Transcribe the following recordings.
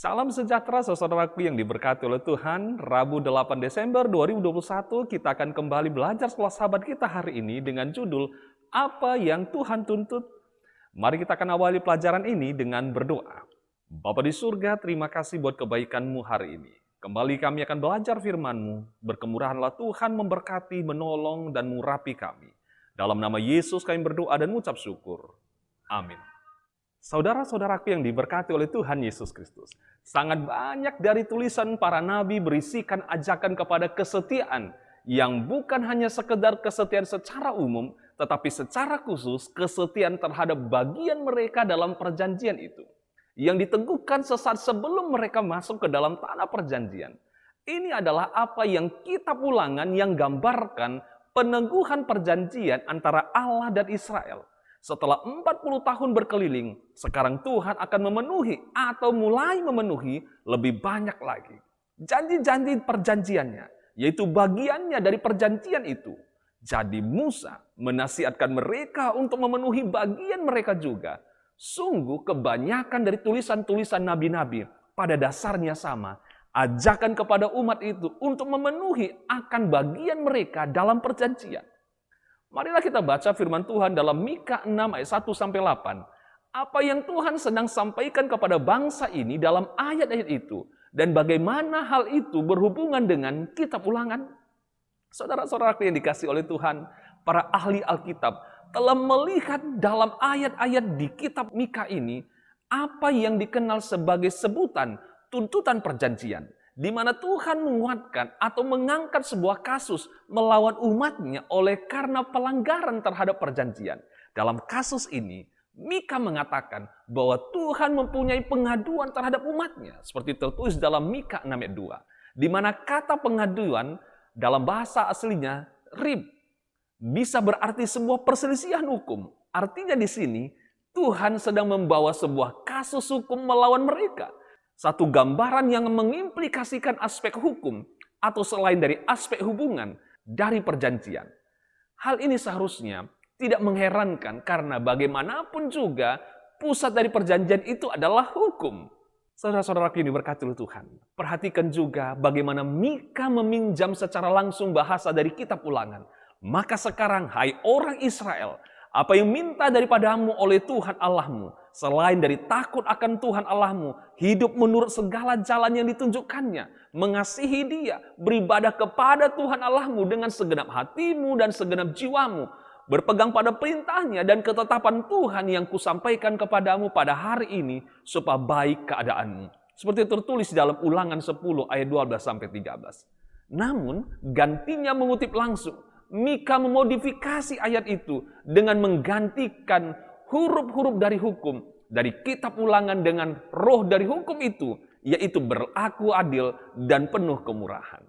Salam sejahtera saudaraku yang diberkati oleh Tuhan. Rabu 8 Desember 2021 kita akan kembali belajar setelah sahabat kita hari ini dengan judul Apa yang Tuhan Tuntut. Mari kita akan awali pelajaran ini dengan berdoa. Bapa di surga, terima kasih buat kebaikan-Mu hari ini. Kembali kami akan belajar firman-Mu. Berkemurahanlah Tuhan memberkati, menolong, dan mengurapi kami. Dalam nama Yesus kami berdoa dan mengucap syukur. Amin. Saudara-saudaraku yang diberkati oleh Tuhan Yesus Kristus, sangat banyak dari tulisan para nabi berisikan ajakan kepada kesetiaan yang bukan hanya sekedar kesetiaan secara umum, tetapi secara khusus kesetiaan terhadap bagian mereka dalam perjanjian itu, yang diteguhkan sesaat sebelum mereka masuk ke dalam tanah perjanjian. Ini adalah apa yang Kitab Ulangan yang gambarkan peneguhan perjanjian antara Allah dan Israel. Setelah 40 tahun berkeliling, sekarang Tuhan akan memenuhi atau mulai memenuhi lebih banyak lagi janji-janji perjanjiannya, yaitu bagiannya dari perjanjian itu. Jadi Musa menasihatkan mereka untuk memenuhi bagian mereka juga. Sungguh kebanyakan dari tulisan-tulisan nabi-nabi pada dasarnya sama. Ajakan kepada umat itu untuk memenuhi akan bagian mereka dalam perjanjian. Marilah kita baca firman Tuhan dalam Mika 6 ayat 1-8. Apa yang Tuhan sedang sampaikan kepada bangsa ini dalam ayat-ayat itu. Dan bagaimana hal itu berhubungan dengan Kitab Ulangan. Saudara-saudaraku yang dikasih oleh Tuhan, para ahli Alkitab telah melihat dalam ayat-ayat di kitab Mika ini apa yang dikenal sebagai sebutan tuntutan perjanjian. Di mana Tuhan menguatkan atau mengangkat sebuah kasus melawan umatnya oleh karena pelanggaran terhadap perjanjian. Dalam kasus ini, Mika mengatakan bahwa Tuhan mempunyai pengaduan terhadap umatnya. Seperti tertulis dalam Mika 6 ayat 2. Di mana kata pengaduan dalam bahasa aslinya rib bisa berarti sebuah perselisihan hukum. Artinya di sini Tuhan sedang membawa sebuah kasus hukum melawan mereka. Satu gambaran yang mengimplikasikan aspek hukum atau selain dari aspek hubungan dari perjanjian. Hal ini seharusnya tidak mengherankan karena bagaimanapun juga pusat dari perjanjian itu adalah hukum. Saudara-saudara yang diberkati oleh Tuhan, perhatikan juga bagaimana Mika meminjam secara langsung bahasa dari Kitab Ulangan. Maka sekarang, hai orang Israel, apa yang minta daripadamu oleh Tuhan Allahmu, selain dari takut akan Tuhan Allahmu, hidup menurut segala jalan yang ditunjukkannya, mengasihi Dia, beribadah kepada Tuhan Allahmu dengan segenap hatimu dan segenap jiwamu, berpegang pada perintahnya dan ketetapan Tuhan yang kusampaikan kepadamu pada hari ini, supaya baik keadaanmu. Seperti tertulis dalam Ulangan 10 ayat 12-13. Namun, gantinya mengutip langsung, Mika memodifikasi ayat itu dengan menggantikan huruf-huruf dari hukum, dari Kitab Ulangan dengan roh dari hukum itu, yaitu berlaku adil dan penuh kemurahan.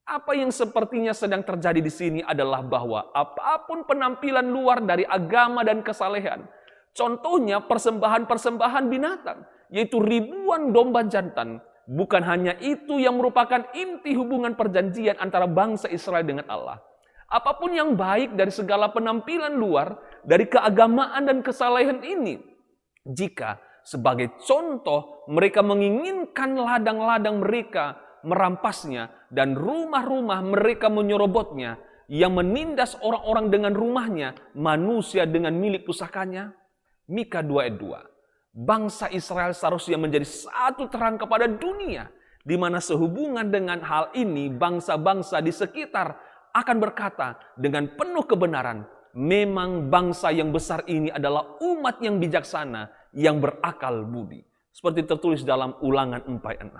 Apa yang sepertinya sedang terjadi di sini adalah bahwa apapun penampilan luar dari agama dan kesalehan, contohnya persembahan-persembahan binatang, yaitu ribuan domba jantan, bukan hanya itu yang merupakan inti hubungan perjanjian antara bangsa Israel dengan Allah. Apapun yang baik dari segala penampilan luar, dari keagamaan dan kesalehan ini, jika sebagai contoh mereka menginginkan ladang-ladang mereka merampasnya dan rumah-rumah mereka menyerobotnya, yang menindas orang-orang dengan rumahnya, manusia dengan milik pusakanya. Mika 2 ayat 2. Bangsa Israel seharusnya menjadi satu terang kepada dunia, di mana sehubungan dengan hal ini bangsa-bangsa di sekitar akan berkata dengan penuh kebenaran, memang bangsa yang besar ini adalah umat yang bijaksana, yang berakal budi. Seperti tertulis dalam Ulangan 4:6.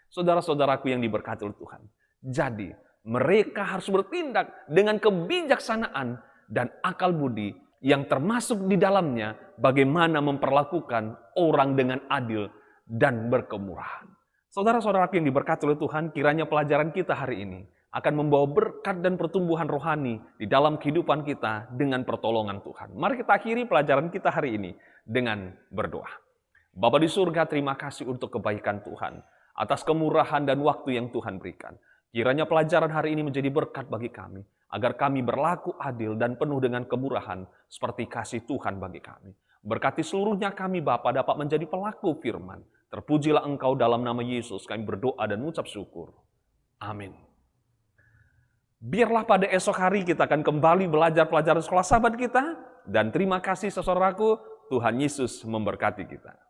Saudara-saudaraku yang diberkati oleh Tuhan. Jadi, mereka harus bertindak dengan kebijaksanaan dan akal budi yang termasuk di dalamnya bagaimana memperlakukan orang dengan adil dan berkemurahan. Saudara-saudaraku yang diberkati oleh Tuhan, kiranya pelajaran kita hari ini akan membawa berkat dan pertumbuhan rohani di dalam kehidupan kita dengan pertolongan Tuhan. Mari kita akhiri pelajaran kita hari ini dengan berdoa. Bapa di surga, terima kasih untuk kebaikan Tuhan, atas kemurahan dan waktu yang Tuhan berikan. Kiranya pelajaran hari ini menjadi berkat bagi kami, agar kami berlaku adil dan penuh dengan kemurahan seperti kasih Tuhan bagi kami. Berkati seluruhnya kami Bapa dapat menjadi pelaku firman, Terpujilah Engkau dalam nama Yesus, kami berdoa dan mengucap syukur. Amin. Biarlah pada esok hari kita akan kembali belajar pelajaran sekolah sahabat kita. Dan terima kasih saudaraku, Tuhan Yesus memberkati kita.